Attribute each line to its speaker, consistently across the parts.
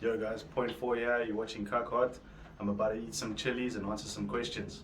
Speaker 1: Yo guys, point 4 here, you're watching KAK HOT. I'm about to eat some chilies and answer some questions.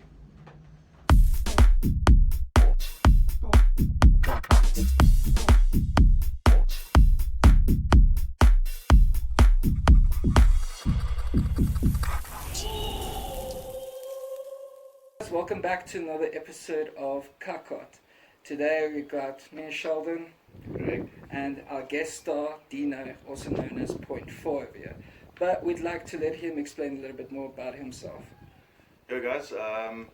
Speaker 2: Welcome back to another episode of KAK HOT. Today we got me, Shaldon,
Speaker 3: Greg.
Speaker 2: and our guest star, Dino, also known as Point 4 over here. But we'd like to let him explain a little bit more about himself.
Speaker 1: Yo guys, I'm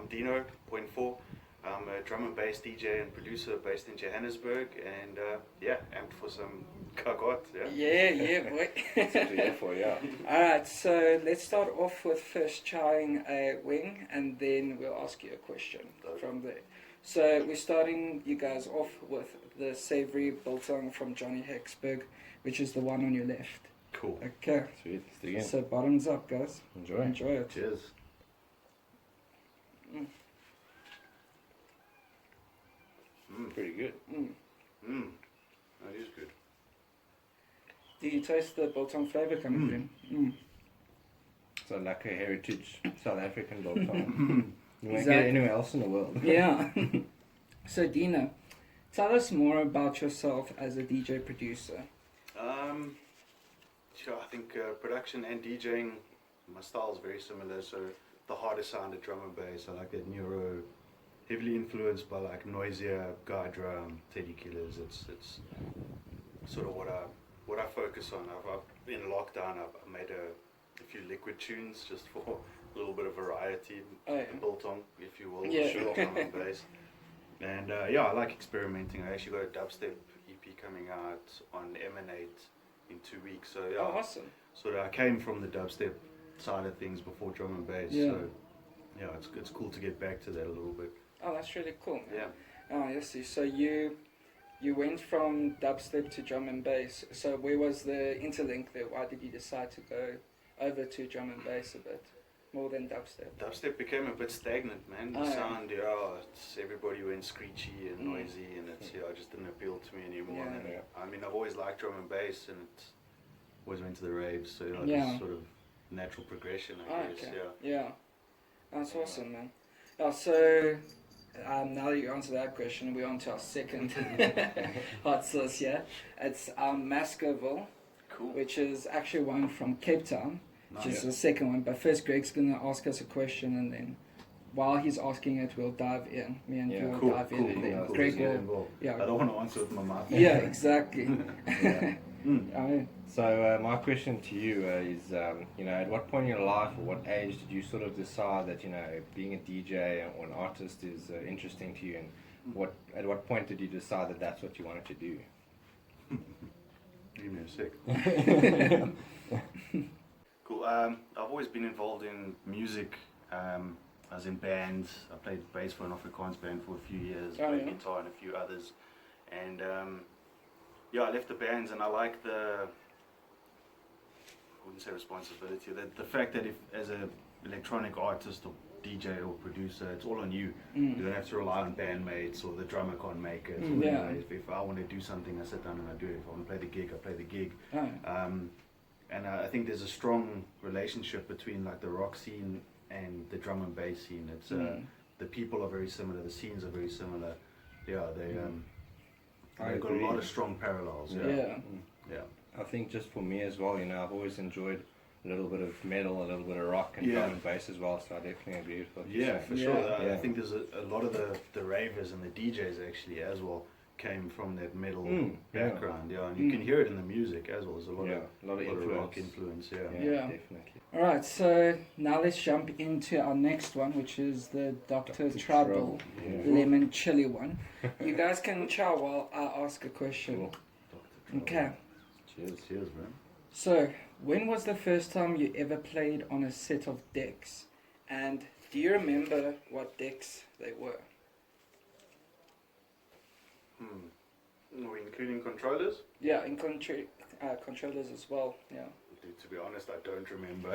Speaker 1: Dino, point 4. I'm a drum and bass DJ and producer based in Johannesburg, and amped for some KAK HOT.
Speaker 2: Yeah, boy.
Speaker 3: That's what we're here for, yeah.
Speaker 2: Alright, so let's start off with first trying a wing, and then we'll ask you a question from there. So we're starting you guys off with the savory biltong from Johnny Hexberg, which is the one on your left.
Speaker 1: Cool.
Speaker 2: Okay.
Speaker 3: Sweet, let's dig in.
Speaker 2: So bottoms up, guys.
Speaker 3: Enjoy.
Speaker 2: Enjoy it.
Speaker 1: Cheers.
Speaker 3: Pretty good.
Speaker 1: That is good.
Speaker 2: Do you taste the biltong flavor coming through?
Speaker 3: So like a heritage South African biltong. You won't
Speaker 2: Exactly.
Speaker 3: get it anywhere else in the world.
Speaker 2: Yeah. So Dino, tell us more about yourself as a DJ producer.
Speaker 1: Sure, I think production and DJing, my style is very similar. So the harder sound of drum and bass, I like that neuro, heavily influenced by like noisier guy drum, Teddy Killers. It's sort of what I focus on. I've in lockdown I've made a few liquid tunes just for a little bit of variety, biltong, if you will,
Speaker 2: Yeah.
Speaker 1: drum and bass. And I like experimenting. I actually got a dubstep EP coming out on Emanate in 2 weeks. So
Speaker 2: Oh, awesome.
Speaker 1: so I came from the dubstep side of things before drum and bass.
Speaker 2: Yeah.
Speaker 1: So it's cool to get back to that a little bit.
Speaker 2: Oh, that's really cool, man.
Speaker 1: Yeah.
Speaker 2: Oh, I see. So you went from dubstep to drum and bass. So where was the interlink there? Why did you decide to go over to drum and bass a bit more than dubstep?
Speaker 1: Dubstep became a bit stagnant, man. The
Speaker 2: Oh, yeah.
Speaker 1: sound, everybody went screechy and noisy, and it just didn't appeal to me anymore.
Speaker 2: Yeah.
Speaker 1: And, I mean, I've always liked drum and bass, and it always went to the raves, so
Speaker 2: Yeah.
Speaker 1: just sort of natural progression, I
Speaker 2: Oh,
Speaker 1: guess.
Speaker 2: okay.
Speaker 1: Yeah.
Speaker 2: Yeah. That's awesome, man. Yeah, so now that you answered that question, we're on to our second hot sauce here. It's Mascoville,
Speaker 1: Cool.
Speaker 2: which is actually one from Cape Town, which
Speaker 1: Nice.
Speaker 2: is the second one. But first, Greg's going to ask us a question, and then while he's asking it, we'll dive in. Me and
Speaker 3: Yeah,
Speaker 2: you will
Speaker 1: Cool.
Speaker 2: dive in, and then
Speaker 1: Cool.
Speaker 2: Greg
Speaker 1: Let's get
Speaker 2: will.
Speaker 1: involved.
Speaker 2: Yeah.
Speaker 1: I don't want to answer with my mouth.
Speaker 2: Yeah, exactly.
Speaker 3: Yeah.
Speaker 2: I mean,
Speaker 3: So my question to you is, at what point in your life or what age did you sort of decide that, being a DJ or an artist is interesting to you, and at what point did you decide that that's what you wanted to do?
Speaker 1: Give me a sec. Cool. I've always been involved in music, as in bands. I played bass for an Afrikaans band for a few years, played guitar and a few others. And I left the bands, and I like I wouldn't say responsibility, the fact that if as an electronic artist or DJ or producer, it's all on you. You don't have to rely on bandmates, or the drummer can't make it. If I want to do something, I sit down and I do it. If I want to play the gig, I play the gig. And I think there's a strong relationship between like the rock scene and the drum and bass scene. It's the people are very similar, the scenes are very similar. Yeah, they've got a lot of strong parallels. Yeah.
Speaker 3: I think just for me as well, I've always enjoyed a little bit of metal, a little bit of rock and drum and bass as well, so I definitely agree with what you say.
Speaker 1: For sure. I think there's a lot of the ravers and the DJs actually as well came from that metal background, and you can hear it in the music as well. There's a lot of rock influence,
Speaker 2: Yeah.
Speaker 3: Definitely.
Speaker 2: Alright, so now let's jump into our next one, which is the Dr. Trouble lemon chili one. You guys can chow while I ask a question.
Speaker 3: Cool.
Speaker 2: Okay.
Speaker 1: Cheers, man.
Speaker 2: So, when was the first time you ever played on a set of decks? And do you remember what decks they were?
Speaker 1: Are we including controllers?
Speaker 2: Yeah, in controllers as well, yeah.
Speaker 1: To be honest, I don't remember.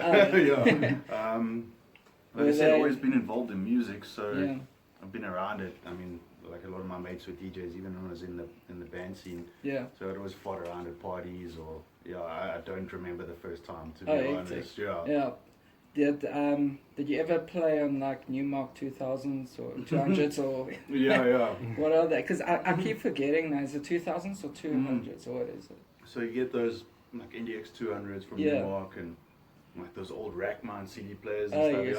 Speaker 1: Like I said, I've always been involved in music, so I've been around it. I mean, like a lot of my mates were DJs, even when I was in the band scene.
Speaker 2: Yeah.
Speaker 1: So I'd always fought around at parties, or I don't remember the first time, to be honest.
Speaker 2: Hectic.
Speaker 1: Yeah.
Speaker 2: Yeah. Did you ever play on like Newmark 2000s or 200s or
Speaker 1: Yeah.
Speaker 2: what are they? Because I keep forgetting now. Is it 2000s or 200s or what is it?
Speaker 1: So you get those like NDX 200s from Newmark, and like those old rack mount CD players and stuff.
Speaker 2: Yes,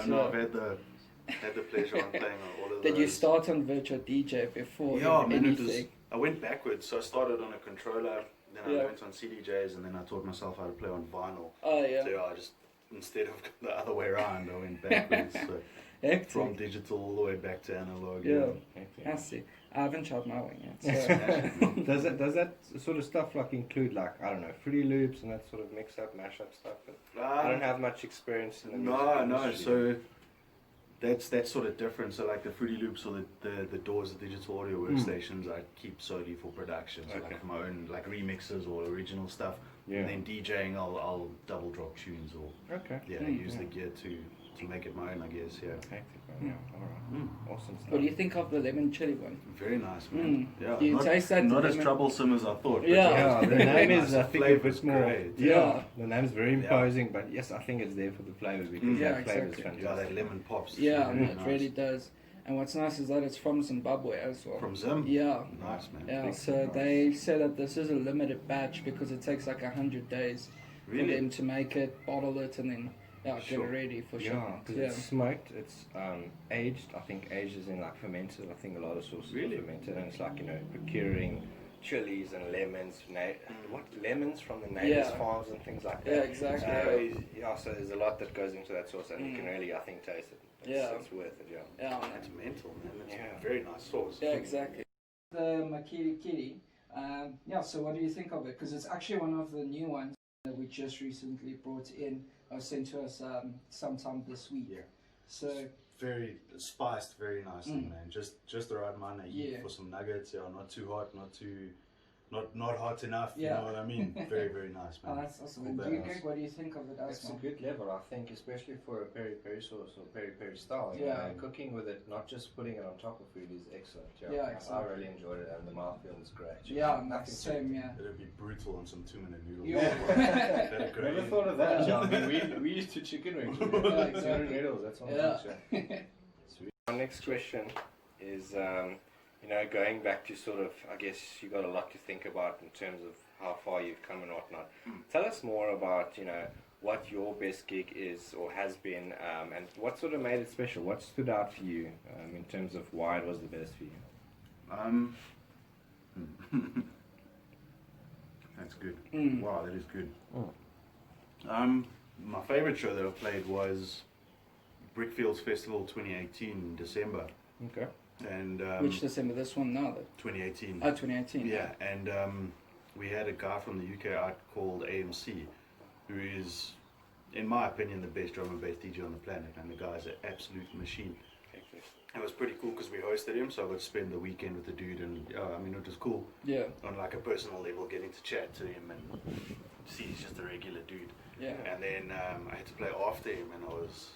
Speaker 1: I've had the pleasure of playing on all of those.
Speaker 2: Did you start on virtual DJ before anything?
Speaker 1: I went backwards. So I started on a controller, then I went on CDJs, and then I taught myself how to play on vinyl.
Speaker 2: Oh yeah.
Speaker 1: So I just, instead of the other way around, I went backwards. So
Speaker 2: Hectic.
Speaker 1: from digital all the way back to analog.
Speaker 2: Yeah.
Speaker 3: Hectic.
Speaker 2: I see. I haven't tried my wing yet. So.
Speaker 3: Does that sort of stuff like include like, I don't know, Fruity Loops and that sort of mix up, mash up stuff? But I don't have much experience in the music industry.
Speaker 1: So that's sort of different. So like the Fruity Loops or the Doors, the digital audio workstations, I keep solely for production. So like for my own like remixes or original stuff.
Speaker 3: Yeah.
Speaker 1: And then DJing, I'll double drop tunes or use the gear to make it my own, I guess. Yeah.
Speaker 3: Hectic, man. Yeah. All right. Awesome stuff.
Speaker 2: What do you think of the lemon chili one?
Speaker 1: Very nice, man. Yeah.
Speaker 2: Do you taste that?
Speaker 1: Not as troublesome as I thought. But
Speaker 2: Yeah.
Speaker 3: The name is, I
Speaker 1: the
Speaker 3: think, a
Speaker 1: flavor's
Speaker 3: bit more.
Speaker 1: great.
Speaker 2: Yeah.
Speaker 3: The name's very imposing, but yes, I think it's there for the flavor because
Speaker 2: Yeah,
Speaker 3: that flavor is
Speaker 2: exactly.
Speaker 3: fantastic.
Speaker 1: Yeah, that lemon pops.
Speaker 2: Yeah,
Speaker 1: really
Speaker 2: it
Speaker 1: nice.
Speaker 2: really does. And what's nice is that it's from Zimbabwe as well.
Speaker 1: From Zim?
Speaker 2: Yeah.
Speaker 1: Nice, man.
Speaker 2: Yeah,
Speaker 3: Big
Speaker 2: so
Speaker 3: nice.
Speaker 2: they say that this is a limited batch because it takes like 100 days for
Speaker 1: Really?
Speaker 2: them to make it, bottle it, and then get it ready for
Speaker 3: Yeah,
Speaker 2: shipment.
Speaker 3: because it's smoked, it's aged. I think aged is in like fermented. I think a lot of sauces
Speaker 1: Really?
Speaker 3: are fermented, and it's like, you know, procuring chilies and lemons, lemons from the neighbors' farms and things like that.
Speaker 2: Yeah, exactly.
Speaker 3: So there's a lot that goes into that sauce, and you can really, I think, taste it. It's worth it. Yeah.
Speaker 2: Yeah,
Speaker 1: That's mental, man. That's
Speaker 3: Yeah.
Speaker 1: a very nice sauce.
Speaker 2: yeah, exactly. The Makiri Kiri, so what do you think of it? Because it's actually one of the new ones that we just recently brought in, or sent to us sometime this week.
Speaker 1: Yeah.
Speaker 2: So,
Speaker 1: Very spiced, very nicely, man. Just the right amount of heat for some nuggets. Yeah, not too hot, not hot enough. You know what I mean? Very, very nice, man.
Speaker 2: that's awesome.
Speaker 1: Cool
Speaker 2: And
Speaker 1: balance.
Speaker 2: Greg, what do you think of it?
Speaker 3: It's a good level, I think, especially for a peri-peri sauce or peri-peri style. You know, cooking with it, not just putting it on top of food, is excellent.
Speaker 2: Yeah, exactly.
Speaker 3: I really enjoyed it, and the mouthfeel is great.
Speaker 2: Yeah, same, yeah.
Speaker 1: It'd be brutal on some 2-minute noodles.
Speaker 2: Yeah.
Speaker 1: That'd go
Speaker 3: Never
Speaker 1: in.
Speaker 3: thought of that, John. I mean, we used to chicken wings.
Speaker 2: Exactly.
Speaker 3: Noodles, that's all.
Speaker 2: Yeah.
Speaker 3: Sweet. Our next question is, going back to sort of, I guess you got a lot to think about in terms of how far you've come and whatnot. Tell us more about, what your best gig is or has been, and what sort of made it special. What stood out for you in terms of why it was the best for you?
Speaker 1: That's good. Wow, that is good. My favorite show that I played was Brickfields Festival 2018 in December.
Speaker 3: Okay.
Speaker 1: And
Speaker 2: Which December? This one now?
Speaker 1: 2018.
Speaker 2: Oh, 2018.
Speaker 1: Yeah, and we had a guy from the UK out called AMC, who is, in my opinion, the best drum and bass DJ on the planet, and the guy's an absolute machine. It was pretty cool because we hosted him, so I got to spend the weekend with the dude, and it was cool.
Speaker 2: Yeah.
Speaker 1: On like a personal level, getting to chat to him and see he's just a regular dude.
Speaker 2: Yeah.
Speaker 1: And then I had to play after him, and I was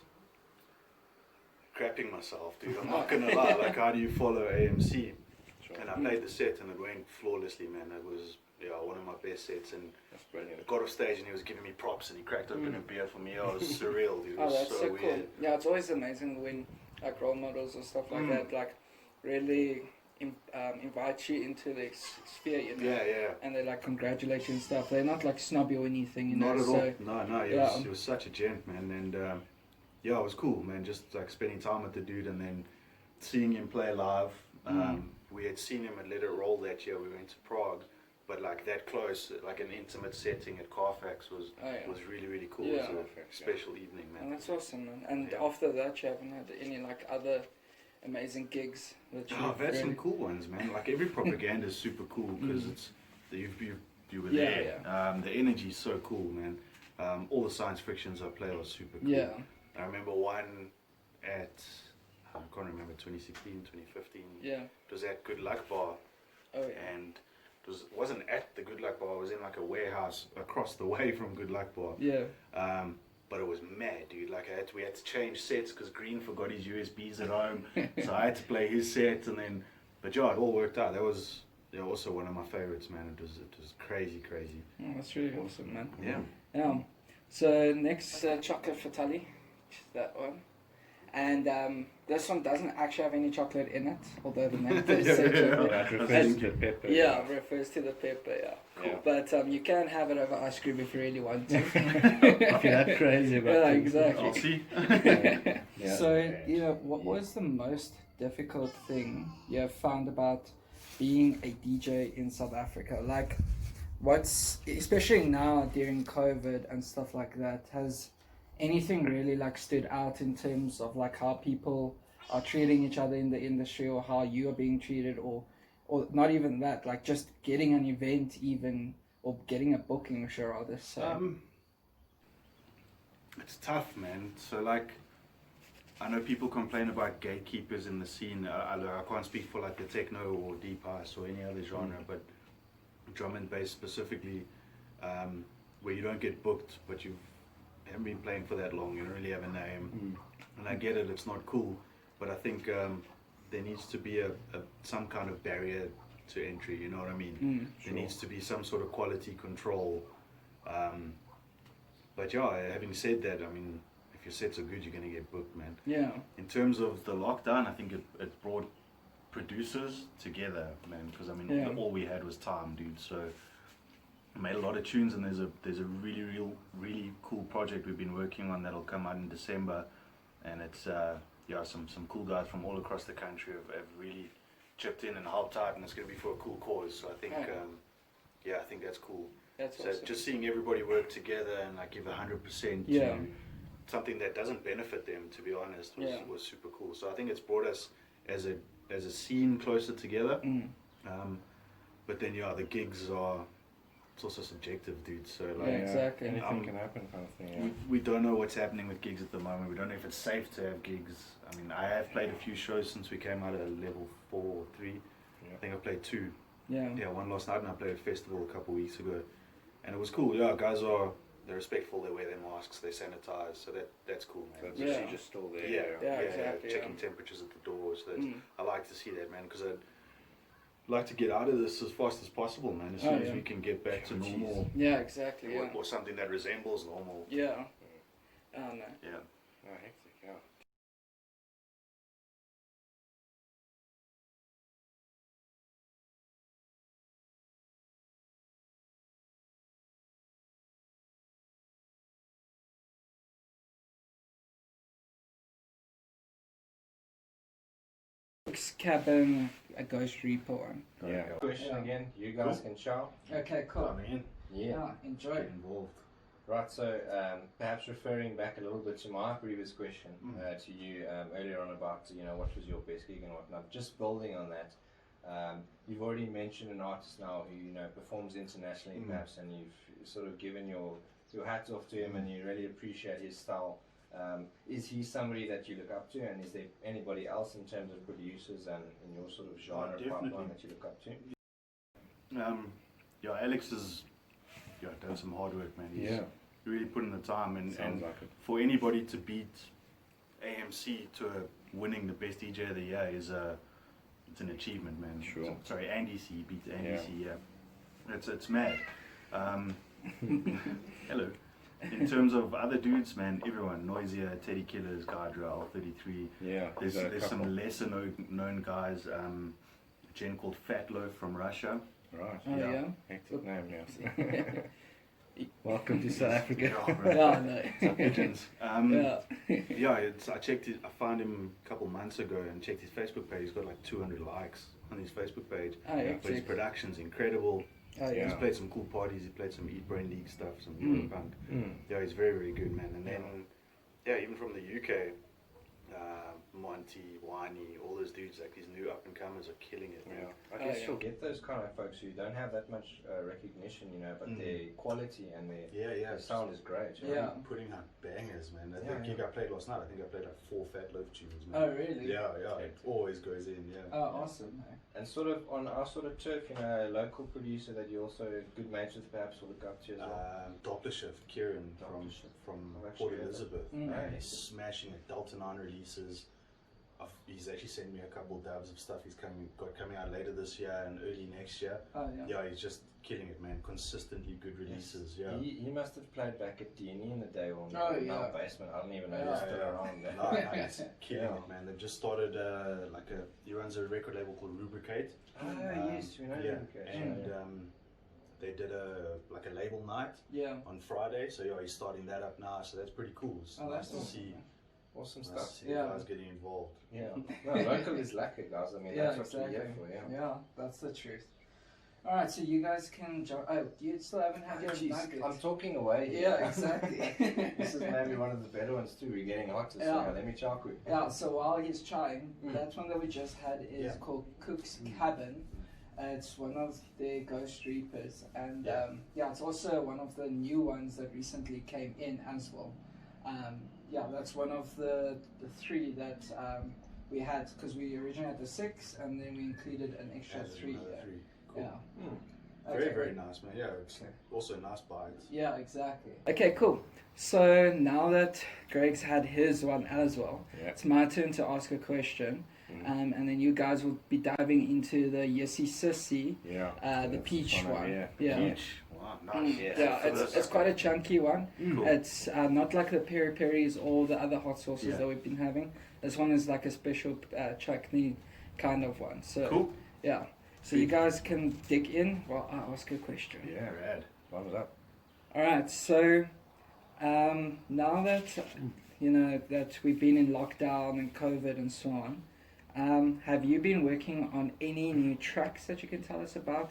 Speaker 1: crapping myself, dude. I'm not gonna lie. Like, how do you follow AMC?
Speaker 3: Sure.
Speaker 1: And I played the set, and it went flawlessly, man. It was one of my best sets, and
Speaker 3: That's brilliant.
Speaker 1: I got off stage, and he was giving me props, and he cracked open a beer for me. It was surreal, dude. It
Speaker 2: Oh,
Speaker 1: was
Speaker 2: that's so
Speaker 1: weird.
Speaker 2: cool. Yeah, it's always amazing when like role models or stuff like that, like really invite you into the sphere,
Speaker 1: Yeah.
Speaker 2: and they like congratulate you and stuff. They're not like snobby or anything,
Speaker 1: Not at
Speaker 2: so,
Speaker 1: all. No. He was such a gent, man, and it was cool, man. Just like spending time with the dude, and then seeing him play live. We had seen him at Let It Roll that year. We went to Prague, but like that close, like an intimate setting at Carfax was really, really cool.
Speaker 2: Yeah.
Speaker 1: It was a special evening, man.
Speaker 2: And that's awesome, man. And after that, you haven't had any like other amazing gigs that you?
Speaker 1: I've had some cool ones, man. Like every propaganda is super cool because it's you were there. The energy's so cool, man. All the science fictions I play are super cool.
Speaker 2: Yeah.
Speaker 1: I remember one at, I can't remember, 2016, 2015.
Speaker 2: Yeah.
Speaker 1: It was at Good Luck Bar.
Speaker 2: Oh yeah.
Speaker 1: And it wasn't at the Good Luck Bar. It was in like a warehouse across the way from Good Luck Bar.
Speaker 2: Yeah.
Speaker 1: But it was mad, dude. Like we had to change sets because Green forgot his USBs at home, so I had to play his set, and then but yeah, it all worked out. That was also one of my favorites, man. It was crazy.
Speaker 2: Oh, that's really awesome, man.
Speaker 1: Yeah.
Speaker 2: So next, chocolate fatali, that one. And this one doesn't actually have any chocolate in it, although the name does say chocolate.
Speaker 3: That refers to the pepper.
Speaker 2: Yeah, it refers to the pepper, yeah.
Speaker 3: Cool.
Speaker 2: But you can have it over ice cream if you really want to.
Speaker 3: If you're that crazy about
Speaker 2: Yeah,
Speaker 3: things.
Speaker 2: exactly.
Speaker 1: I'll see.
Speaker 3: Yeah.
Speaker 2: So, what was the most difficult thing you have found about being a DJ in South Africa? Like, especially now during COVID and stuff like that, has anything really like stood out in terms of like how people are treating each other in the industry, or how you are being treated, or not even that, like just getting an event even, or getting a booking, sure, rather? So
Speaker 1: it's tough, man. So like, I know people complain about gatekeepers in the scene. I can't speak for like the techno or deep house or any other genre, but drum and bass specifically, where you don't get booked, but you haven't been playing for that long, you don't really have a name. And I get it, it's not cool, but I think there needs to be some kind of barrier to entry, you know what I mean? There needs to be some sort of quality control. But yeah, having said that, I mean, if your sets are good, you're going to get booked, man.
Speaker 2: Yeah.
Speaker 1: In terms of the lockdown, I think it brought producers together, man, because I mean, all we had was time, dude. So I made a lot of tunes, and there's a really cool project we've been working on that'll come out in December, and it's some cool guys from all across the country have really chipped in and helped out, and it's going to be for a cool cause. So I think I think that's cool.
Speaker 2: That's
Speaker 1: so
Speaker 2: awesome.
Speaker 1: Just seeing everybody work together and like give 100% to something that doesn't benefit them, to be honest, was super cool. So I think it's brought us as a scene closer together. But then the gigs are, it's also subjective, dude. So like,
Speaker 2: exactly.
Speaker 3: Anything can happen, kind of thing.
Speaker 1: we don't know what's happening with gigs at the moment. We don't know if it's safe to have gigs. I mean, I have played a few shows since we came out at level 4 or 3. I think I played 2. One last night, and I played a festival a couple of weeks ago, and it was cool. Guys they're respectful. They wear their masks. They sanitize. So that's cool, man.
Speaker 3: The procedure's still there.
Speaker 2: Exactly.
Speaker 1: Checking temperatures at the door. So I like to see that, man, because I'd like to get out of this as fast as possible, man. As soon as we can get back to normal.
Speaker 2: Yeah, exactly.
Speaker 1: Or something that resembles normal.
Speaker 2: Yeah. Oh no.
Speaker 1: Yeah.
Speaker 3: Oh, hectic, yeah.
Speaker 2: Cabin, a Ghost Reaper one.
Speaker 3: Yeah. Question again. You guys can shout.
Speaker 2: Okay, cool.
Speaker 3: Yeah.
Speaker 2: Enjoy.
Speaker 1: Get involved.
Speaker 3: Right, so perhaps referring back a little bit to my previous question to you earlier on about what was your best gig and whatnot. Just building on that, you've already mentioned an artist now who performs internationally, perhaps, and you've sort of given your hats off to him, and you really appreciate his style. Is he somebody that you look up to, and is there anybody else in terms of producers and in your sort of genre pipeline that you look up to?
Speaker 1: Alex has done some hard work, man. He's really put in the time, and
Speaker 3: like it.
Speaker 1: For anybody to beat AMC to winning the best DJ of the year it's an achievement, man.
Speaker 3: Sure.
Speaker 1: Sorry, Andy C beat Andy C. It's mad. Hello. In terms of other dudes, man, everyone, Noisier, Teddy Killers, Guardrail, 33.
Speaker 3: Yeah,
Speaker 1: there's some lesser known guys. A gen called Fat Loaf from Russia.
Speaker 3: Right.
Speaker 2: Oh yeah.
Speaker 3: Hectic name, yes. Welcome to South Africa.
Speaker 2: No.
Speaker 1: Pigeons. I found him a couple months ago and checked his Facebook page. He's got like 200 likes on his Facebook page. But his production's incredible. He's played some cool parties. He played some Eat Brain League stuff, some punk. He's very, very good, man. And then, even from the UK, Monty, Winey, all those dudes, like these new up and comers, are killing it, man.
Speaker 3: I guess you'll get those kind of folks who don't have that much recognition, but their quality and their sound is great.
Speaker 1: Putting out bangers, man. The gig I played last night, I think I played like 4 Fat Loaf tunes, man.
Speaker 2: Oh really?
Speaker 1: Yeah, it always goes in.
Speaker 2: Oh awesome.
Speaker 3: And sort of on our sort of turf, a local producer that you also good mates with, perhaps, or look up to as well.
Speaker 1: Doppler Shift, Kieran from Port Elizabeth. He's smashing it. Delta 9 releases. he's actually sent me a couple dubs of stuff he's coming out later this year and early next year.
Speaker 2: Oh, yeah.
Speaker 1: He's just killing it, man. Consistently good releases.
Speaker 3: Yes. He must have played back at D&E in the day or in our basement. I don't even know he's still around.
Speaker 1: No, he's killing it, man. They've just started he runs a record label called Rubricate.
Speaker 3: Yes, we know Rubricate.
Speaker 1: And they did a label night on Friday. So he's starting that up now. So that's pretty cool. It's nice to see.
Speaker 3: Awesome stuff.
Speaker 1: See guys getting involved.
Speaker 3: Yeah. No, local is lacking, guys. I mean, that's what we're here for.
Speaker 2: Yeah, that's the truth. All right, so you guys can jump. Oh, you still haven't had your nugget.
Speaker 3: I'm talking away here.
Speaker 2: Yeah, exactly.
Speaker 3: This is maybe one of the better ones too. We're getting hot, so let me chow quick.
Speaker 2: Yeah, so while he's trying, that one that we just had is called Cook's Cabin. It's one of their Ghost Reapers, and it's also one of the new ones that recently came in as well. That's one of the three that we had, because we originally had the 6 and then we included an extra 3.
Speaker 1: Cool.
Speaker 2: Yeah.
Speaker 1: Very, very nice, man. Yeah, it's also a nice bite.
Speaker 2: Yeah, exactly. Okay, cool. So now that Greg's had his one as well, it's my turn to ask a question. And then you guys will be diving into the Yessie Sissy, the peach one.
Speaker 1: Peach. Wow, nice.
Speaker 2: It's quite a chunky one.
Speaker 1: Cool.
Speaker 2: It's not like the peri peris or the other hot sauces that we've been having. This one is like a special chutney kind of one. So
Speaker 1: cool.
Speaker 2: Yeah. So you guys can dig in while I ask a question.
Speaker 1: Yeah, rad.
Speaker 3: Thumbs up.
Speaker 2: All right. So now that that we've been in lockdown and COVID and so on. Have you been working on any new tracks that you can tell us about?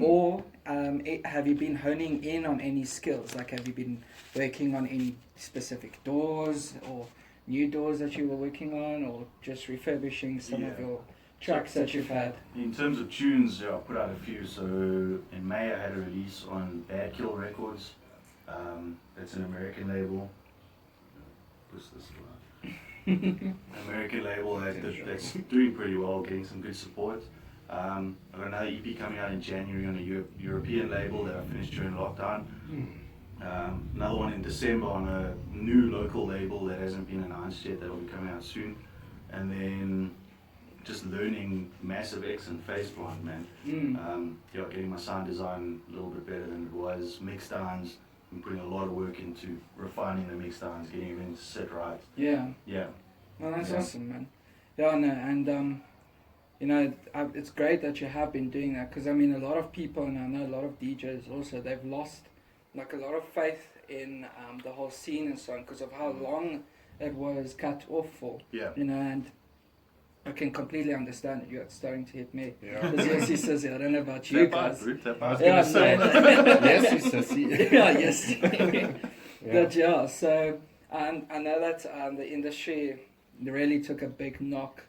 Speaker 2: Or have you been honing in on any skills? Like, have you been working on any specific doors or new doors that you were working on, or just refurbishing some of your tracks that you've had?
Speaker 1: In terms of tunes, I put out a few. So in May I had a release on Bad Kill Records. That's an American label. Push this one. American label that's doing pretty well, getting some good support. I've got another EP coming out in January on a European label that I finished during lockdown. Another one in December on a new local label that hasn't been announced yet, that will be coming out soon. And then just learning Massive X and Phase Blonde, man. Getting my sound design a little bit better than it was. Mix downs, I'm putting a lot of work into refining the mix downs, getting everything set right. Yeah.
Speaker 2: Well, that's awesome, man. Yeah, no, and it's great that you have been doing that, because I mean, a lot of people, and I know a lot of DJs also, they've lost like a lot of faith in the whole scene and so on, because of how long it was cut off for. And I can completely understand it. You're starting to hit me. Yes, he says, I don't know about you guys.
Speaker 3: I was going to say, yes, he says,
Speaker 2: yes. But so I know that the industry really took a big knock,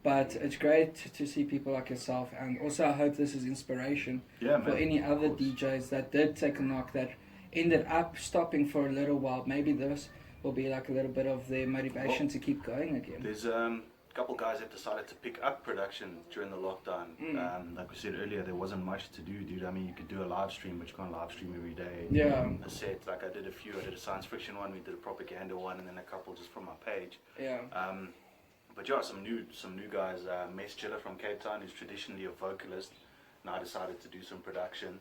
Speaker 2: but it's great to see people like yourself, and also I hope this is inspiration for any other DJs that did take a knock, that ended up stopping for a little while. Maybe this will be like a little bit of their motivation to keep going again.
Speaker 1: There's a couple guys that decided to pick up production during the lockdown. Like we said earlier, there wasn't much to do, dude. I mean, you could do a live stream, but you can't live stream every day. A set, like I did a few. I did a science fiction one, we did a propaganda one, and then a couple just from my page. But some new guys. Mess Chiller from Cape Town, who's traditionally a vocalist, now decided to do some production.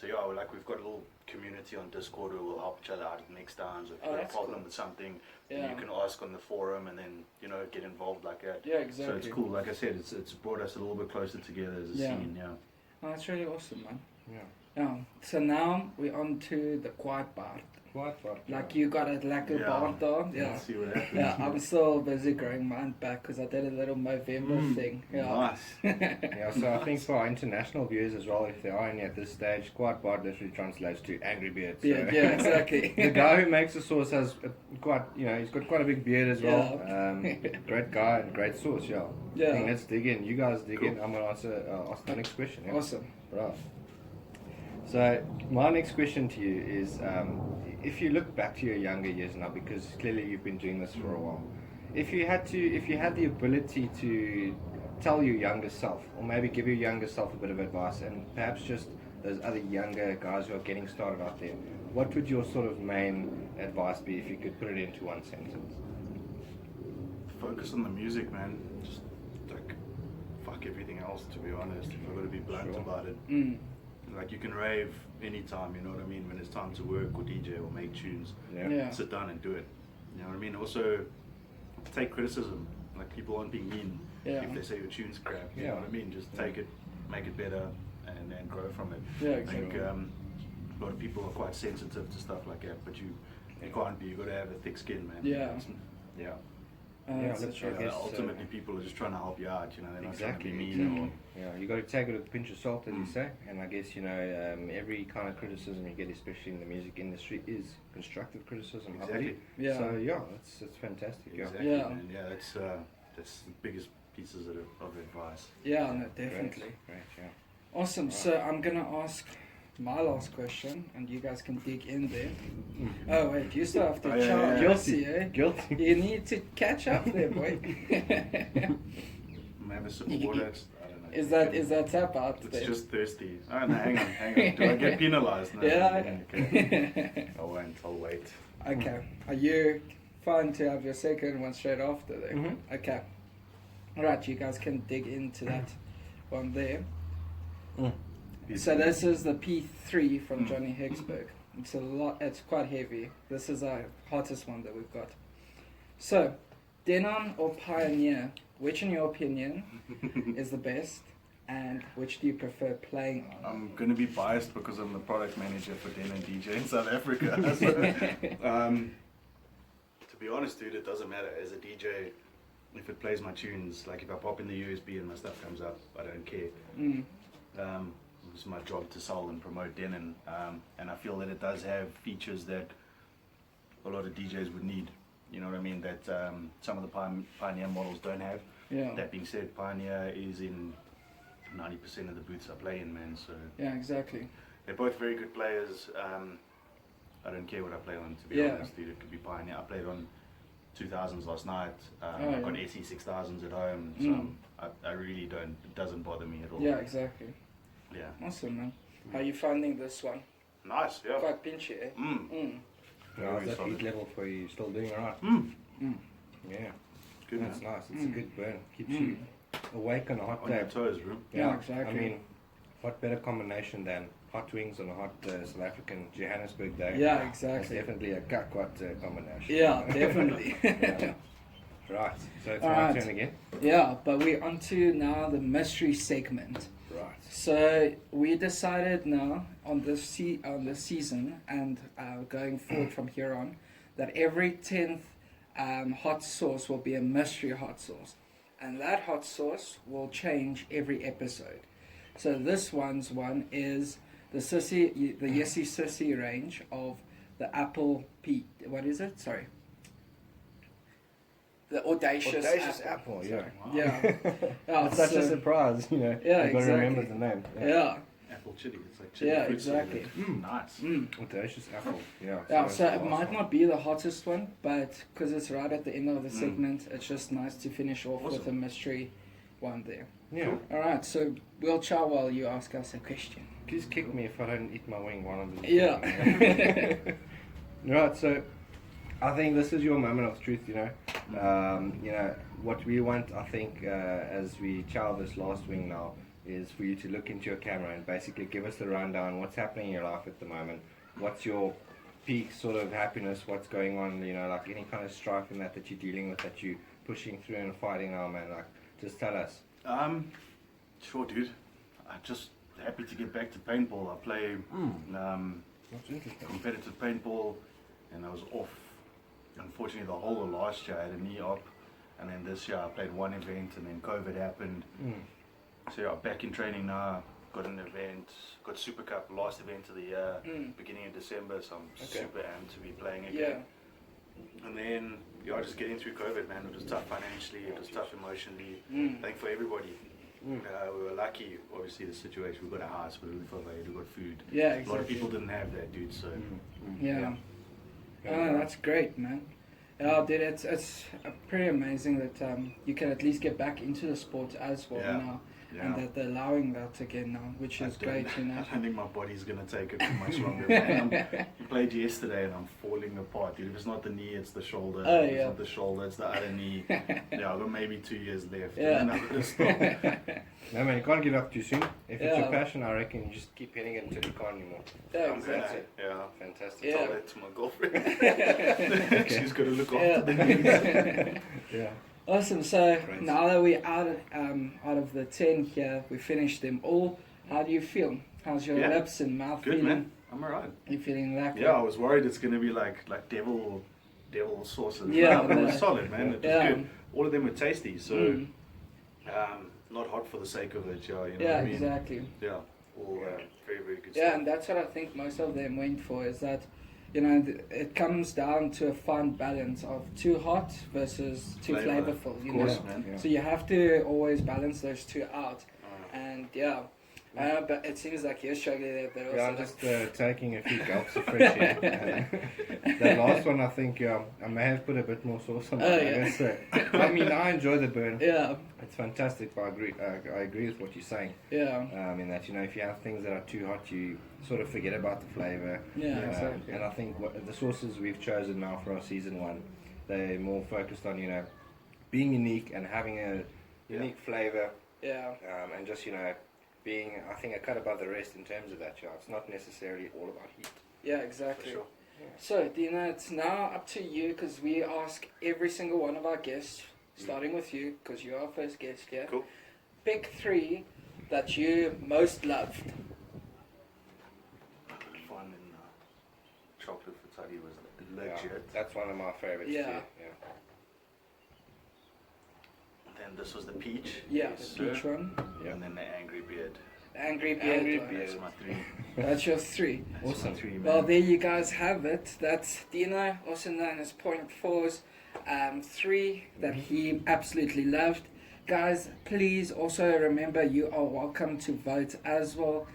Speaker 1: So we've got a little community on Discord where we'll help each other out with mix downs. If you have a problem with something, then you can ask on the forum, and then get involved like that.
Speaker 2: Exactly.
Speaker 1: So it's cool. Like I said, it's brought us a little bit closer together as a scene.
Speaker 2: Oh, that's really awesome, man. So now we're on to the quiet part. Like you got a lekker part though.
Speaker 1: Let's see what happens.
Speaker 2: I'm still busy growing mine back because I did a little November thing.
Speaker 1: Nice.
Speaker 3: So I think for our international viewers as well, if there are any at this stage, quiet bar literally translates to angry beard. So
Speaker 2: Exactly.
Speaker 3: The guy who makes the sauce has he's got quite a big beard as well. Great guy and great sauce. I think let's dig in. You guys dig in. I'm gonna ask the next question.
Speaker 2: Awesome.
Speaker 3: Right. So my next question to you is, if you look back to your younger years now, because clearly you've been doing this for a while, if you had the ability to tell your younger self, or maybe give your younger self a bit of advice, and perhaps just those other younger guys who are getting started out there, what would your sort of main advice be if you could put it into one sentence?
Speaker 1: focus on the music, man. Just like fuck everything else, to be honest. If I've got to be blunt about it. Like you can rave anytime, you know what I mean? When it's time to work or DJ or make tunes, sit down and do it. You know what I mean? Also, take criticism. Like people aren't being mean if they say your tune's crap. You know what I mean? Just take it, make it better, and then grow from it.
Speaker 2: Yeah,
Speaker 1: I think
Speaker 2: exactly.
Speaker 1: a lot of people are quite sensitive to stuff like that, but you can't be. You got to have a thick skin, man.
Speaker 2: Yeah.
Speaker 1: Yeah. Ultimately, people are just trying to help you out. You know, they're not trying to be mean.
Speaker 3: Yeah, you got to take it with a pinch of salt, as you say. And I guess every kind of criticism you get, especially in the music industry, is constructive criticism. I believe.
Speaker 2: Yeah.
Speaker 3: So it's fantastic.
Speaker 1: Exactly, man. Yeah, that's the biggest pieces of advice.
Speaker 2: Yeah, no, definitely.
Speaker 3: Great. Yeah.
Speaker 2: Awesome. So I'm gonna ask my last question, and you guys can dig in there. Oh wait, you still have to chow.
Speaker 3: Guilty.
Speaker 2: Guilty. You need to catch up there, boy.
Speaker 1: Have a sip of water. I don't know.
Speaker 2: Is that tap out?
Speaker 1: It's
Speaker 2: there?
Speaker 1: just thirsty. Oh no, hang on. Do I get penalized? No,
Speaker 2: Yeah.
Speaker 1: Okay. I won't. I'll wait.
Speaker 2: Okay. Are you fine to have your second one straight after there?
Speaker 3: Mm-hmm.
Speaker 2: Okay. Alright, you guys can dig into that one there. So this is the P3 from Johnny Hicksburg. It's a lot. It's quite heavy. This is our hottest one that we've got. So, Denon or Pioneer, which in your opinion is the best, and which do you prefer playing on?
Speaker 1: I'm going to be biased because I'm the product manager for Denon DJ in South Africa. So, to be honest, dude, it doesn't matter. As a DJ, if it plays my tunes, like if I pop in the USB and my stuff comes up, I don't care. It's my job to sell and promote Denon, and I feel that it does have features that a lot of DJs would need. You know what I mean? That some of the Pioneer models don't have.
Speaker 2: Yeah.
Speaker 1: That being said, Pioneer is in 90% of the booths I play in, man. So
Speaker 2: Yeah, exactly.
Speaker 1: they're both very good players. I don't care what I play on, to be honest, dude. It could be Pioneer. I played on 2000s last night. I've got SE6000s at home, so I really don't. It doesn't bother me at all.
Speaker 2: Yeah, exactly.
Speaker 1: Yeah.
Speaker 2: Awesome, man. How are you finding this one?
Speaker 1: Nice. Yeah.
Speaker 2: Quite pinchy, eh?
Speaker 3: How's that heat level for you? Still doing alright? Yeah.
Speaker 1: Good,
Speaker 3: That's
Speaker 1: man.
Speaker 3: nice. It's a good burn. Keeps you awake on a hot
Speaker 1: On
Speaker 3: day.
Speaker 1: your toes, bro.
Speaker 2: Yeah, exactly.
Speaker 3: I mean, what better combination than hot wings on a hot South African Johannesburg day?
Speaker 2: Yeah,
Speaker 3: That's
Speaker 2: exactly.
Speaker 3: definitely a KAK HOT combination.
Speaker 2: Yeah, definitely.
Speaker 3: Yeah. Right. So it's my
Speaker 2: Alright.
Speaker 3: turn again.
Speaker 2: Yeah, but we're on to now the mystery segment.
Speaker 3: Right.
Speaker 2: So we decided now on this season and going forward from here on that every 10th hot sauce will be a mystery hot sauce, and that hot sauce will change every episode. So this one is the Yessie Sissy range of the apple what is it? Sorry. The audacious
Speaker 3: apple. Yeah.
Speaker 1: Wow.
Speaker 2: Yeah. Yeah,
Speaker 3: It's such a surprise, you know.
Speaker 2: Yeah,
Speaker 3: You've got to remember
Speaker 2: exactly.
Speaker 3: the name.
Speaker 2: Yeah.
Speaker 1: Apple chili. It's like chili.
Speaker 2: Yeah,
Speaker 1: fruit
Speaker 2: exactly.
Speaker 1: salad. Nice.
Speaker 3: Audacious apple. Yeah.
Speaker 2: Yeah, so
Speaker 3: that's
Speaker 2: it
Speaker 3: the
Speaker 2: might
Speaker 3: last
Speaker 2: not be the hottest one, but because it's right at the end of the segment, it's just nice to finish off with a
Speaker 1: Awesome.
Speaker 2: mystery one there.
Speaker 3: one. Yeah.
Speaker 2: Alright, so we'll chow while you ask us a question.
Speaker 3: Please kick me if I don't eat my wing one of these.
Speaker 2: Yeah.
Speaker 3: Right, so I think this is your moment of truth, you know. You know, what we want, I think, as we chow this last wing now, is for you to look into your camera and basically give us the rundown, what's happening in your life at the moment, what's your peak sort of happiness, what's going on, you know, like any kind of strife in that you're dealing with, that you're pushing through and fighting now, man, like, just tell us.
Speaker 1: Sure, dude. I'm just happy to get back to paintball. I play
Speaker 3: That's interesting.
Speaker 1: competitive paintball, and I was off. Unfortunately, the whole of last year I had a knee op, and then this year I played one event, and then COVID happened. So yeah, back in training now. Got an event, got Super Cup, last event of the year, beginning of December. So I'm super amped to be playing again.
Speaker 2: Yeah.
Speaker 1: And then just getting through COVID, man. It was tough financially, it was tough emotionally. I think for everybody. We were lucky, obviously, the situation. We got a house, we got roof over our head, we got food.
Speaker 2: Yeah, exactly.
Speaker 1: A lot of people didn't have that, dude. So
Speaker 2: Yeah. Oh, that's great, man. Yeah, dude, it's pretty amazing that you can at least get back into the sport as well
Speaker 1: Yeah.
Speaker 2: now. and that they're allowing that again now, which is great, you know.
Speaker 1: I don't think my body's going to take it too much longer. Man. I played yesterday and I'm falling apart, dude. If it's not the knee, it's the shoulder.
Speaker 2: Oh,
Speaker 1: if it's
Speaker 2: yeah.
Speaker 1: not the shoulder, it's the other knee. Yeah, I've got maybe 2 years left.
Speaker 2: Yeah.
Speaker 1: And then I'm going to stop.
Speaker 3: No man, you can't give up too soon. If it's
Speaker 2: Yeah.
Speaker 3: your passion, I reckon you just keep hitting it until you can't anymore.
Speaker 2: Yeah,
Speaker 1: I'm gonna,
Speaker 2: exactly.
Speaker 1: yeah.
Speaker 3: Fantastic.
Speaker 2: Yeah.
Speaker 1: Tell that to my girlfriend. She's got to look after the knees.
Speaker 3: Yeah.
Speaker 2: Awesome. So
Speaker 3: Great.
Speaker 2: now that we're out of the 10 here, we finished them all. How do you feel? How's your lips and mouth
Speaker 1: Good,
Speaker 2: feeling?
Speaker 1: man. I'm alright.
Speaker 2: You feeling like
Speaker 1: Yeah, I was worried it's going to be like devil sauces.
Speaker 2: Yeah,
Speaker 1: But it was
Speaker 2: no.
Speaker 1: solid, man. It was good. All of them were tasty, so
Speaker 2: Mm.
Speaker 1: not hot for the sake of it, yeah. You know
Speaker 2: Yeah,
Speaker 1: what I mean?
Speaker 2: exactly.
Speaker 1: Yeah, all very, very good
Speaker 2: Yeah,
Speaker 1: stuff.
Speaker 2: and that's what I think most of them went for, is that, you know, it comes down to a fine balance of too hot versus too
Speaker 1: Flavor.
Speaker 2: flavorful, you
Speaker 1: Of course,
Speaker 2: know.
Speaker 1: man.
Speaker 3: Yeah.
Speaker 2: So you have to always balance those two out. And yeah, but it seems like you're struggling there, but also
Speaker 3: Yeah, I'm just taking a few gulps of fresh air. That last one, I think, I may have put a bit more sauce on it.
Speaker 2: Oh,
Speaker 3: I
Speaker 2: yeah.
Speaker 3: guess, I mean, I enjoy the burn.
Speaker 2: yeah,
Speaker 3: It's fantastic, but I agree with what you're saying.
Speaker 2: yeah,
Speaker 3: In that, you know, if you have things that are too hot, you sort of forget about the flavour.
Speaker 2: yeah, exactly.
Speaker 3: And I think the sauces we've chosen now for our season 1, they're more focused on, you know, being unique and having a unique flavour.
Speaker 2: Yeah,
Speaker 3: And just, you know, being, I think, a cut above the rest in terms of that, yeah. It's not necessarily all about heat.
Speaker 2: yeah, exactly.
Speaker 1: For sure.
Speaker 2: So, Dina, it's now up to you, because we ask every single one of our guests, starting with you, because you're our first guest here.
Speaker 1: Cool.
Speaker 2: Pick 3 that you most loved.
Speaker 1: Fun and chocolate fritati was
Speaker 3: Yeah,
Speaker 1: legit.
Speaker 3: that's one of my favourites
Speaker 2: Yeah.
Speaker 3: too. Yeah.
Speaker 1: Then this was the peach.
Speaker 2: Yeah,
Speaker 1: Yes,
Speaker 2: the peach
Speaker 1: sir.
Speaker 2: one.
Speaker 3: Yeah.
Speaker 1: And then the angry beard.
Speaker 2: Angry Beard.
Speaker 3: Angry
Speaker 2: one.
Speaker 3: Beard.
Speaker 1: That's my 3.
Speaker 2: That's your 3.
Speaker 1: That's
Speaker 3: Awesome.
Speaker 1: my 3, man.
Speaker 2: Well, there you guys have it. That's Dino, also known as Point Four's 3 that he absolutely loved. Guys, please also remember you are welcome to vote as well,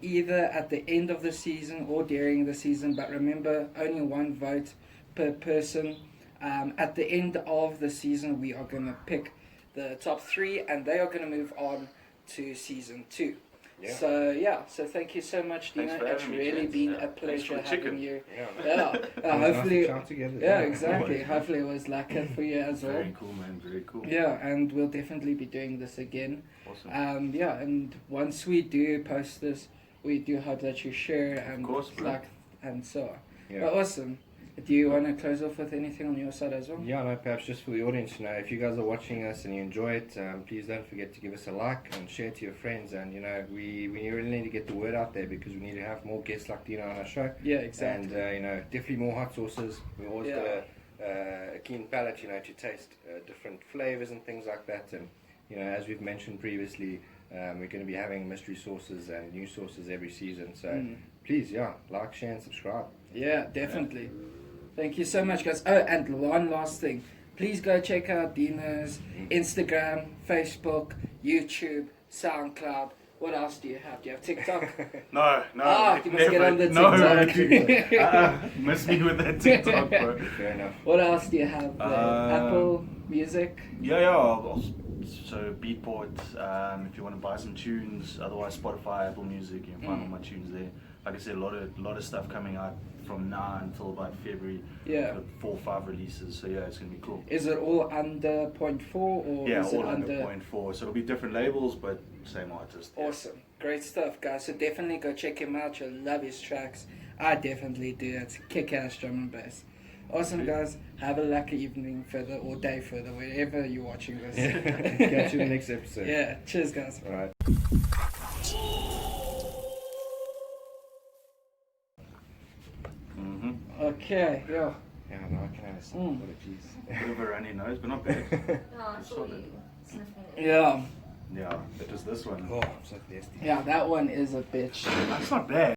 Speaker 2: either at the end of the season or during the season. But remember, only 1 vote per person. At the end of the season, we are going to pick the top 3, and they are going to move on to season 2.
Speaker 3: Yeah.
Speaker 2: So thank you so much, Dina.
Speaker 1: Thanks for
Speaker 2: It's
Speaker 1: having me,
Speaker 2: really
Speaker 1: gents.
Speaker 2: been
Speaker 1: Yeah.
Speaker 2: a
Speaker 1: Thanks for
Speaker 2: pleasure
Speaker 1: the
Speaker 2: having
Speaker 1: chicken.
Speaker 2: you.
Speaker 3: Yeah.
Speaker 2: Yeah,
Speaker 3: It was nice to
Speaker 2: hopefully.
Speaker 3: chat together.
Speaker 2: Yeah, exactly. Hopefully, it was like it for you as well.
Speaker 1: Very cool, man. Very cool.
Speaker 2: Yeah, and we'll definitely be doing this again.
Speaker 1: Awesome.
Speaker 2: Yeah, and once we do post this, we do hope that you share and
Speaker 1: Of course, bro.
Speaker 2: like and so on.
Speaker 3: Yeah.
Speaker 2: But awesome. Do you want to close off with anything on your side as well?
Speaker 3: Yeah, no, perhaps just for the audience, you know, if you guys are watching us and you enjoy it, please don't forget to give us a like and share to your friends. And, you know, we really need to get the word out there, because we need to have more guests like Dino on our show.
Speaker 2: Yeah, exactly.
Speaker 3: And, you know, definitely more hot sauces. We've always
Speaker 2: Yeah.
Speaker 3: got a keen palate, you know, to taste different flavours and things like that. And, you know, as we've mentioned previously, we're going to be having mystery sauces and new sauces every season. So please, yeah, like, share and subscribe.
Speaker 2: Yeah, definitely. Thank you so much, guys. Oh, and one last thing. Please go check out Dino's Instagram, Facebook, YouTube, SoundCloud. What else do you have? Do you have TikTok?
Speaker 1: No.
Speaker 2: You must get on the
Speaker 1: No,
Speaker 2: TikTok.
Speaker 1: miss me with that TikTok, bro.
Speaker 3: Fair enough.
Speaker 2: What else do you have? Apple Music?
Speaker 1: Yeah. So Beatport, if you want to buy some tunes, otherwise Spotify, Apple Music, you can find all my tunes there. Like I said, a lot of stuff coming out from now until about February.
Speaker 2: Yeah.
Speaker 1: Got 4 or 5 releases, so yeah, it's gonna be cool.
Speaker 2: Is it all under 0.4 or
Speaker 1: Yeah,
Speaker 2: is it
Speaker 1: all under
Speaker 2: under?
Speaker 1: 0.4, so it'll be different labels, but same artist. Yeah.
Speaker 2: Awesome. Great stuff, guys. So definitely go check him out. You'll love his tracks. I definitely do. It's kick-ass drum and bass. Awesome, guys. Have a lucky evening further or day further, wherever you're watching this.
Speaker 3: Catch you in the next episode.
Speaker 2: Yeah. Cheers, guys.
Speaker 3: All right.
Speaker 2: Okay. Yeah.
Speaker 3: Yeah, no, I can understand. What a cheese.
Speaker 1: Bit of a runny nose, but not bad.
Speaker 4: No, I saw you sniffing it.
Speaker 2: Yeah.
Speaker 1: Yeah, it was this one.
Speaker 3: Oh, I'm so thirsty.
Speaker 2: Yeah. That one is a bitch.
Speaker 1: That's not bad.